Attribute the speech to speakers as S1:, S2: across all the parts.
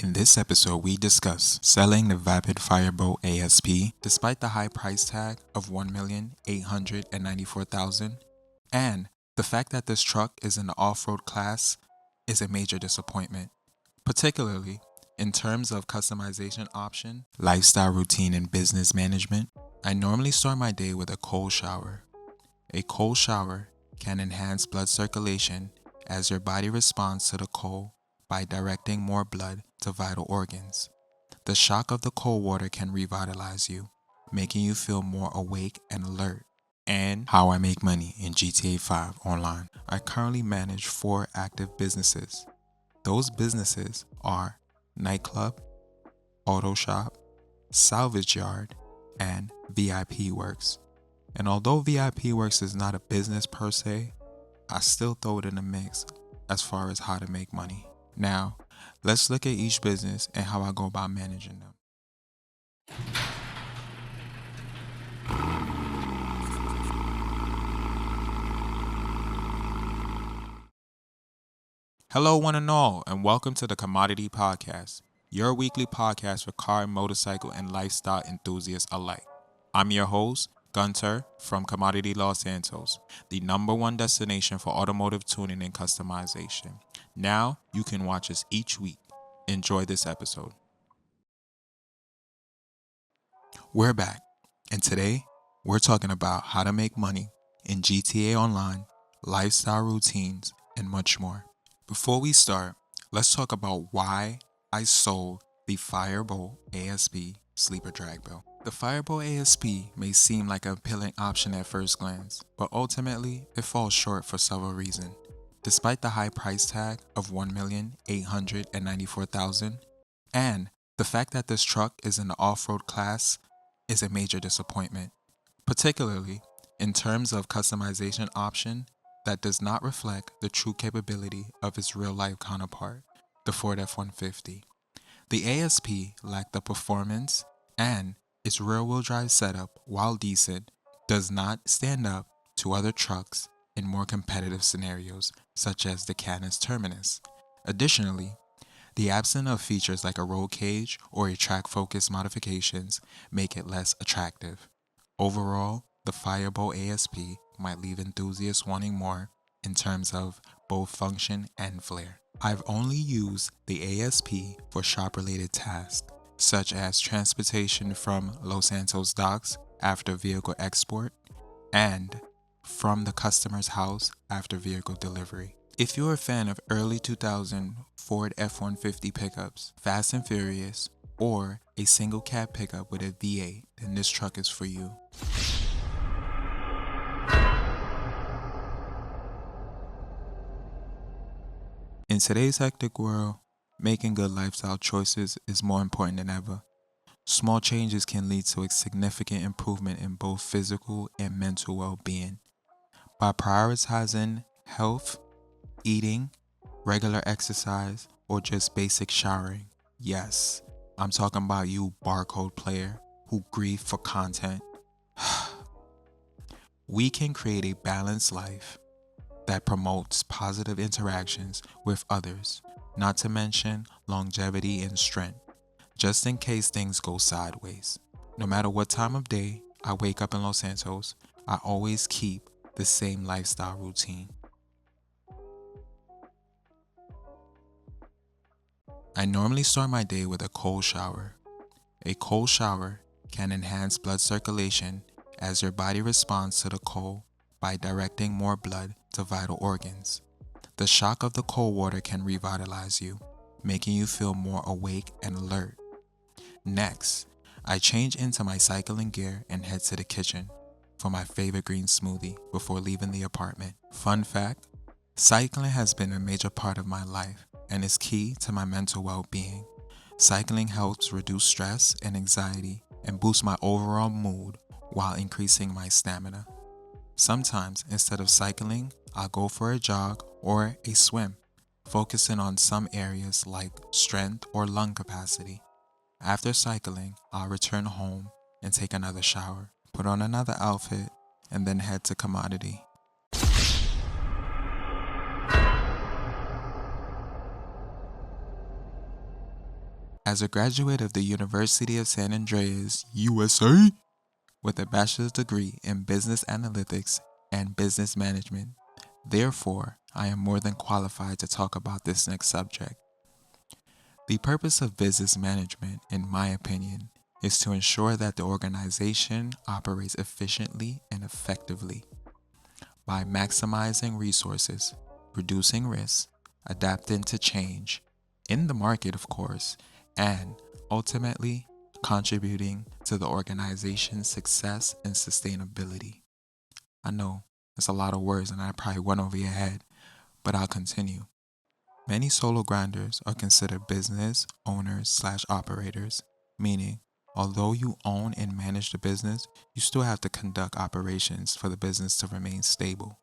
S1: In this episode, we discuss selling the Vapid Firebolt ASP despite the high price tag of $1,894,000, and the fact that this truck is in the off-road class is a major disappointment, particularly in terms of customization option, lifestyle routine, and business management. I normally start my day with a cold shower. A cold shower can enhance blood circulation as your body responds to the cold by directing more blood to vital organs. The shock of the cold water can revitalize you, making you feel more awake and alert. And how I make money in GTA 5 online. I currently manage 4 active businesses. Those businesses are nightclub, auto shop, salvage yard, and VIP Works. And although VIP Works is not a business per se, I still throw it in the mix as far as how to make money. Now, let's look at each business and how I go about managing them. Hello, one and all, and welcome to the Commodity Podcast, your weekly podcast for car, motorcycle, and lifestyle enthusiasts alike. I'm your host, Gunter from Commodity Los Santos, the #1 destination for automotive tuning and customization. Now, you can watch us each week. Enjoy this episode. We're back, and today, we're talking about how to make money in GTA Online, lifestyle routines, and much more. Before we start, let's talk about why I sold the Firebolt ASP sleeper drag belt. The Firebolt ASP may seem like an appealing option at first glance, but ultimately it falls short for several reasons. Despite the high price tag of $1,894,000, and the fact that this truck is in the off-road class is a major disappointment, particularly in terms of customization option that does not reflect the true capability of its real-life counterpart, the Ford F-150. The ASP lacked the performance, and its rear-wheel drive setup, while decent, does not stand up to other trucks in more competitive scenarios, such as the Canis Terminus. Additionally, the absence of features like a roll cage or a track-focused modifications make it less attractive. Overall, the Firebolt ASP might leave enthusiasts wanting more in terms of both function and flair. I've only used the ASP for shop-related tasks, such as transportation from Los Santos docks after vehicle export and from the customer's house after vehicle delivery. If you're a fan of early 2000 Ford F-150 pickups, Fast and Furious, or a single cab pickup with a V8, then this truck is for you. In today's hectic world, making good lifestyle choices is more important than ever. Small changes can lead to a significant improvement in both physical and mental well-being. By prioritizing health, eating, regular exercise, or just basic showering. Yes, I'm talking about you barcode player who grieve for content. We can create a balanced life that promotes positive interactions with others, not to mention longevity and strength, just in case things go sideways. No matter what time of day I wake up in Los Santos, I always keep the same lifestyle routine. I normally start my day with a cold shower. A cold shower can enhance blood circulation as your body responds to the cold by directing more blood to vital organs. The shock of the cold water can revitalize you, making you feel more awake and alert. Next, I change into my cycling gear and head to the kitchen for my favorite green smoothie before leaving the apartment. Fun fact, cycling has been a major part of my life and is key to my mental well-being. Cycling helps reduce stress and anxiety and boost my overall mood while increasing my stamina. Sometimes, instead of cycling, I'll go for a jog or a swim, focusing on some areas like strength or lung capacity. After cycling, I'll return home and take another shower, put on another outfit, and then head to Commodity. As a graduate of the University of San Andreas, USA, with a bachelor's degree in business analytics and business management, therefore, I am more than qualified to talk about this next subject. The purpose of business management, in my opinion, is to ensure that the organization operates efficiently and effectively by maximizing resources, reducing risks, adapting to change, in the market, of course, and ultimately contributing to the organization's success and sustainability. I know it's a lot of words and I probably went over your head, but I'll continue. Many solo grinders are considered business owners/operators, meaning although you own and manage the business, you still have to conduct operations for the business to remain stable.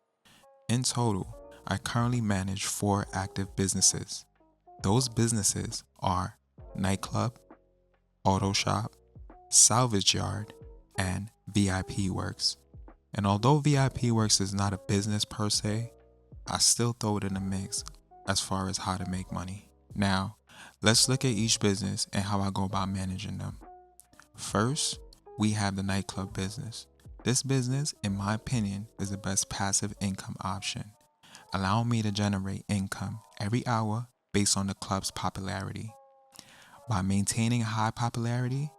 S1: In total, I currently manage 4 active businesses. Those businesses are nightclub, auto shop, salvage yard, and VIP Works. And although VIP Works is not a business per se, I still throw it in the mix as far as how to make money. Now, let's look at each business and how I go about managing them. First, we have the nightclub business. This business, in my opinion, is the best passive income option, allowing me to generate income every hour based on the club's popularity. By maintaining high popularity,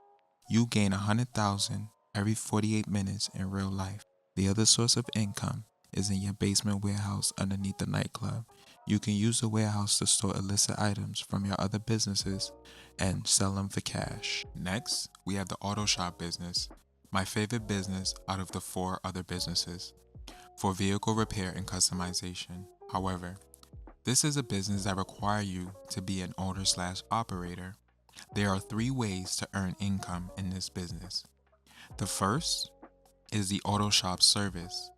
S1: you gain 100,000 every 48 minutes in real life. The other source of income is in your basement warehouse underneath the nightclub. You can use the warehouse to store illicit items from your other businesses and sell them for cash. Next, we have the auto shop business, my favorite business out of the 4 other businesses, for vehicle repair and customization. However, this is a business that requires you to be an owner/operator. There are 3 ways to earn income in this business. The first is the auto shop service.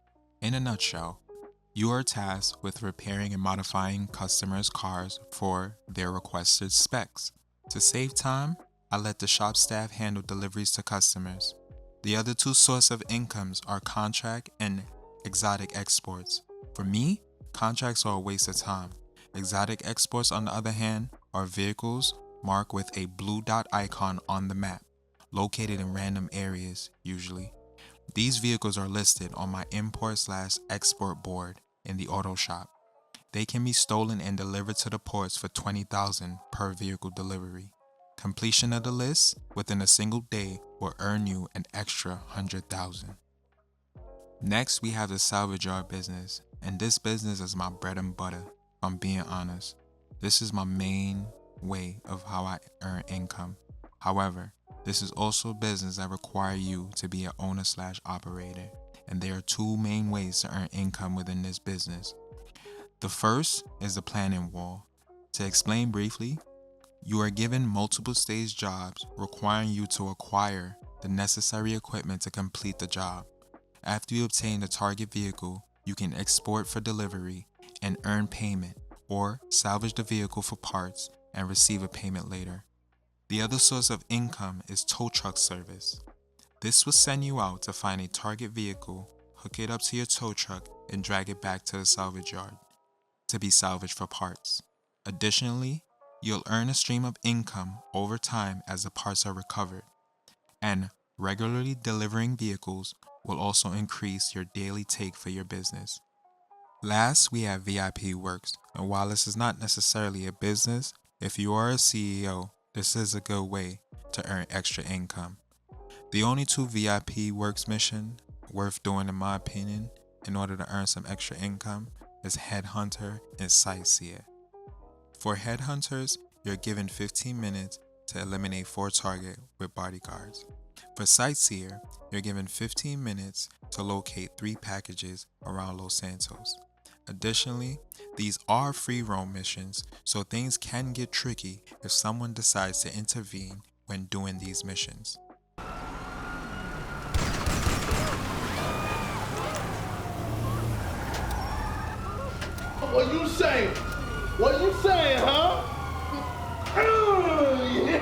S1: In a nutshell, you are tasked with repairing and modifying customers' cars for their requested specs. To save time, I let the shop staff handle deliveries to customers. The other 2 sources of incomes are contract and exotic exports. For me, contracts are a waste of time. Exotic exports, on the other hand, are vehicles marked with a blue dot icon on the map, located in random areas usually. These vehicles are listed on my import/export board in the auto shop. They can be stolen and delivered to the ports for $20,000 per vehicle delivery. Completion of the list within a single day will earn you an extra $100,000. Next, we have the salvage yard business, and this business is my bread and butter, if I'm being honest. This is my main way of how I earn income. However, this is also a business that requires you to be an owner/operator, and there are 2 main ways to earn income within this business. The first is the planning wall. To explain briefly, you are given multiple stage jobs requiring you to acquire the necessary equipment to complete the job. After you obtain the target vehicle, you can export for delivery and earn payment, or salvage the vehicle for parts and receive a payment later. The other source of income is tow truck service. This will send you out to find a target vehicle, hook it up to your tow truck, and drag it back to the salvage yard to be salvaged for parts. Additionally, you'll earn a stream of income over time as the parts are recovered, and regularly delivering vehicles will also increase your daily take for your business. Last, we have VIP Works, and while this is not necessarily a business, if you are a CEO, this is a good way to earn extra income. The only 2 VIP Works missions worth doing, in my opinion, in order to earn some extra income is Headhunter and Sightseer. For Headhunters, you're given 15 minutes to eliminate 4 targets with bodyguards. For Sightseer, you're given 15 minutes to locate 3 packages around Los Santos. Additionally, these are free roam missions, so things can get tricky if someone decides to intervene when doing these missions.
S2: What you saying? What you saying, huh? Yeah.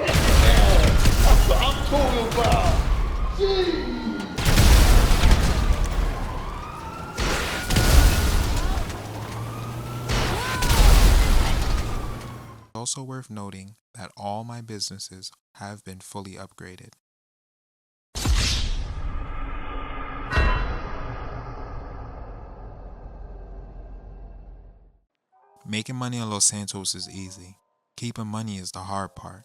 S2: That's what I'm talking about. Jeez.
S1: also worth noting that all my businesses have been fully upgraded. Making money in Los Santos is easy. Keeping money is the hard part,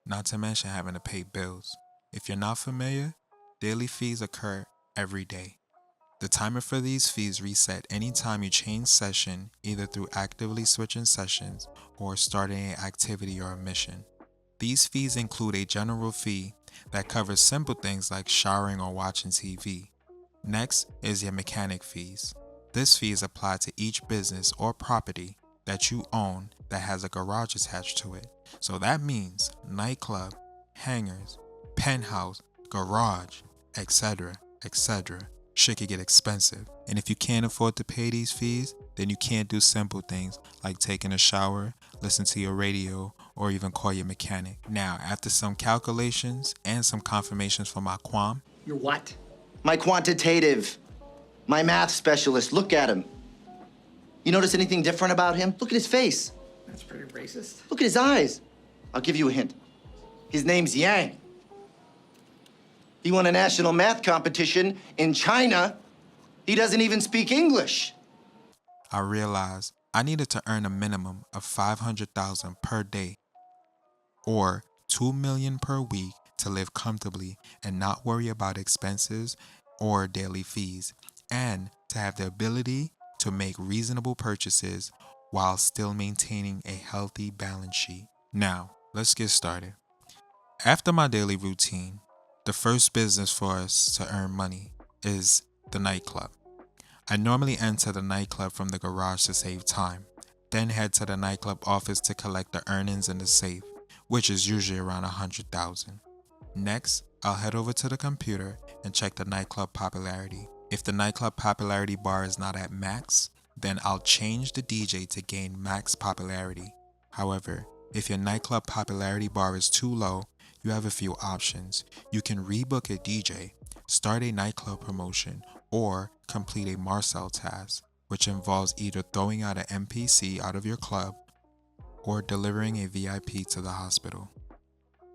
S1: not to mention having to pay bills. If you're not familiar, daily fees occur every day. The timer for these fees reset anytime you change session, either through actively switching sessions or starting an activity or a mission. These fees include a general fee that covers simple things like showering or watching TV. Next is your mechanic fees. This fee is applied to each business or property that you own that has a garage attached to it. So that means nightclub, hangars, penthouse, garage, etc., etc. Shit could get expensive. And if you can't afford to pay these fees, then you can't do simple things like taking a shower, listen to your radio, or even call your mechanic. Now, after some calculations and some confirmations from my quam.
S3: Your what?
S4: My quantitative. My math specialist. Look at him. You notice anything different about him? Look at his face.
S3: That's pretty racist.
S4: Look at his eyes. I'll give you a hint. His name's Yang. He won a national math competition in China. He doesn't even speak English.
S1: I realized I needed to earn a minimum of $500,000 per day or $2 million per week to live comfortably and not worry about expenses or daily fees, and to have the ability to make reasonable purchases while still maintaining a healthy balance sheet. Now, let's get started. After my daily routine, the first business for us to earn money is the nightclub. I normally enter the nightclub from the garage to save time, then head to the nightclub office to collect the earnings in the safe, which is usually around $100,000. Next, I'll head over to the computer and check the nightclub popularity. If the nightclub popularity bar is not at max, then I'll change the DJ to gain max popularity. However, if your nightclub popularity bar is too low, you have a few options. You can rebook a DJ, start a nightclub promotion, or complete a Marcel task, which involves either throwing out an NPC out of your club or delivering a VIP to the hospital.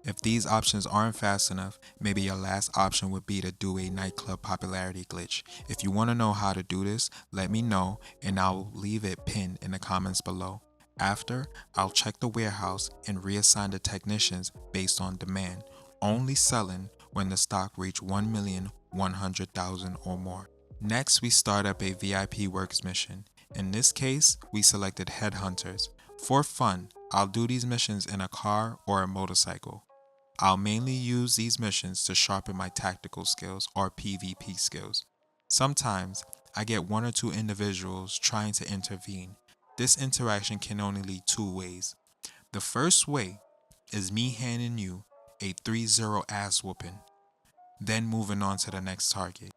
S1: If these options aren't fast enough, maybe your last option would be to do a nightclub popularity glitch. If you want to know how to do this, let me know and I'll leave it pinned in the comments below. After, I'll check the warehouse and reassign the technicians based on demand, only selling when the stock reach 1,100,000 or more. Next, we start up a VIP works mission. In this case, we selected headhunters. For fun, I'll do these missions in a car or a motorcycle. I'll mainly use these missions to sharpen my tactical skills or PvP skills. Sometimes, I get one or two individuals trying to intervene. This interaction can only lead two ways. The first way is me handing you a 3-0 ass whooping, then moving on to the next target.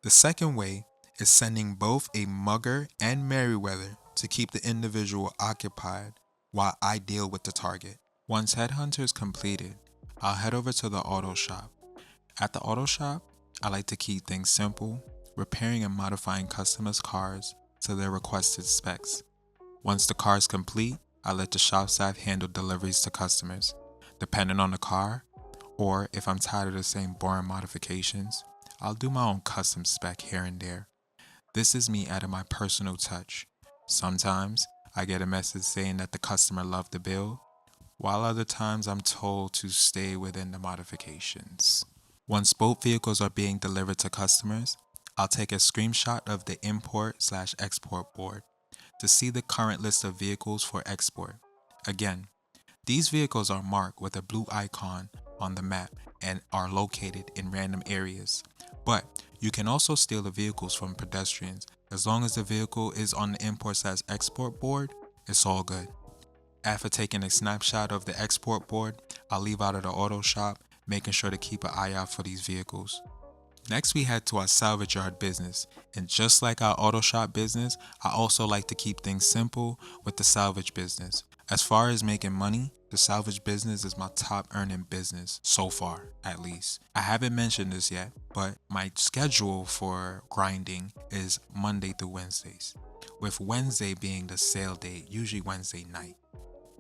S1: The second way is sending both a Mugger and Merryweather to keep the individual occupied while I deal with the target. Once Headhunter is completed, I'll head over to the auto shop. At the auto shop, I like to keep things simple, repairing and modifying customers' cars to their requested specs. Once the car is complete, I let the shop staff handle deliveries to customers. Depending on the car, or if I'm tired of the same boring modifications, I'll do my own custom spec here and there. This is me adding my personal touch. Sometimes, I get a message saying that the customer loved the build, while other times I'm told to stay within the modifications. Once both vehicles are being delivered to customers, I'll take a screenshot of the import/export board to see the current list of vehicles for export. Again, these vehicles are marked with a blue icon on the map and are located in random areas. But you can also steal the vehicles from pedestrians. As long as the vehicle is on the import/export board, it's all good. After taking a snapshot of the export board, I'll leave out of the auto shop, making sure to keep an eye out for these vehicles. Next, we head to our salvage yard business, and just like our auto shop business, I also like to keep things simple with the salvage business. As far as making money, the salvage business is my top earning business so far, at least. I haven't mentioned this yet, but my schedule for grinding is Monday through Wednesdays, with Wednesday being the sale date, usually Wednesday night.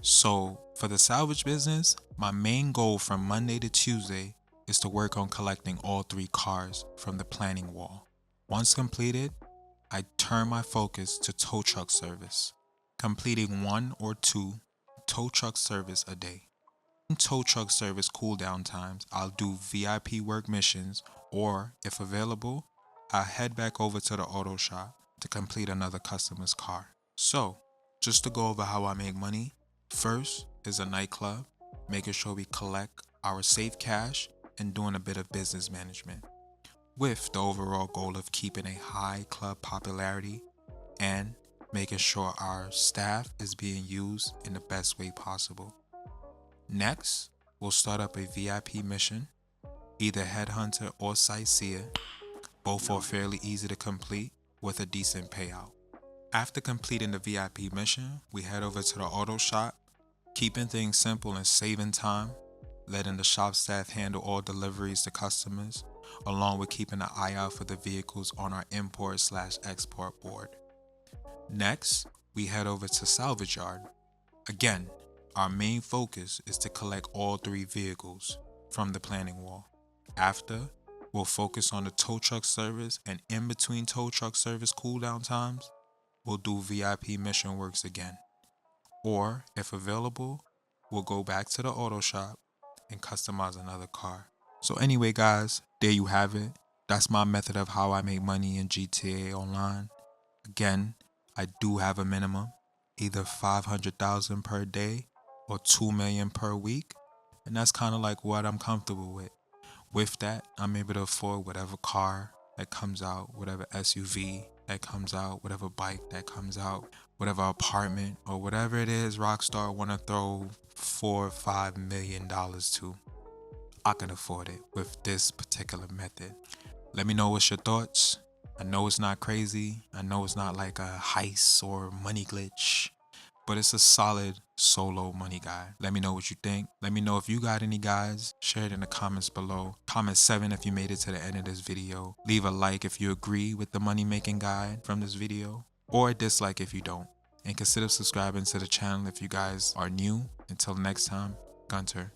S1: So for the salvage business, my main goal from Monday to Tuesday is to work on collecting all 3 cars from the planning wall. Once completed, I turn my focus to tow truck service, completing 1 or 2 tow truck service a day. In tow truck service cooldown times, I'll do VIP work missions, or if available, I'll head back over to the auto shop to complete another customer's car. So, just to go over how I make money, first is a nightclub, making sure we collect our safe cash and doing a bit of business management, with the overall goal of keeping a high club popularity and making sure our staff is being used in the best way possible. Next, we'll start up a VIP mission, either Headhunter or Sightseer. Both are fairly easy to complete with a decent payout. After completing the VIP mission, we head over to the auto shop, keeping things simple and saving time, letting the shop staff handle all deliveries to customers, along with keeping an eye out for the vehicles on our import/export board. Next, we head over to salvage yard. Again, our main focus is to collect all 3 vehicles from the planning wall. After, we'll focus on the tow truck service, and in between tow truck service cooldown times, we'll do VIP mission works again. Or, if available, we'll go back to the auto shop and customize another car. So anyway guys, there you have it. That's my method of how I make money in GTA Online. Again, I do have a minimum, either 500,000 per day or 2 million per week, and that's kind of like what I'm comfortable with. With that, I'm able to afford whatever car that comes out, whatever SUV that comes out, whatever bike that comes out, whatever apartment or whatever it is Rockstar want to throw $4 or $5 million to. I can afford it with this particular method. Let me know what's your thoughts. I know it's not crazy. I know it's not like a heist or money glitch, but it's a solid solo money guide. Let me know what you think. Let me know if you got any guides. Share it in the comments below. Comment 7 if you made it to the end of this video. Leave a like if you agree with the money making guide from this video, or a dislike if you don't. And consider subscribing to the channel if you guys are new. Until next time, Gunter.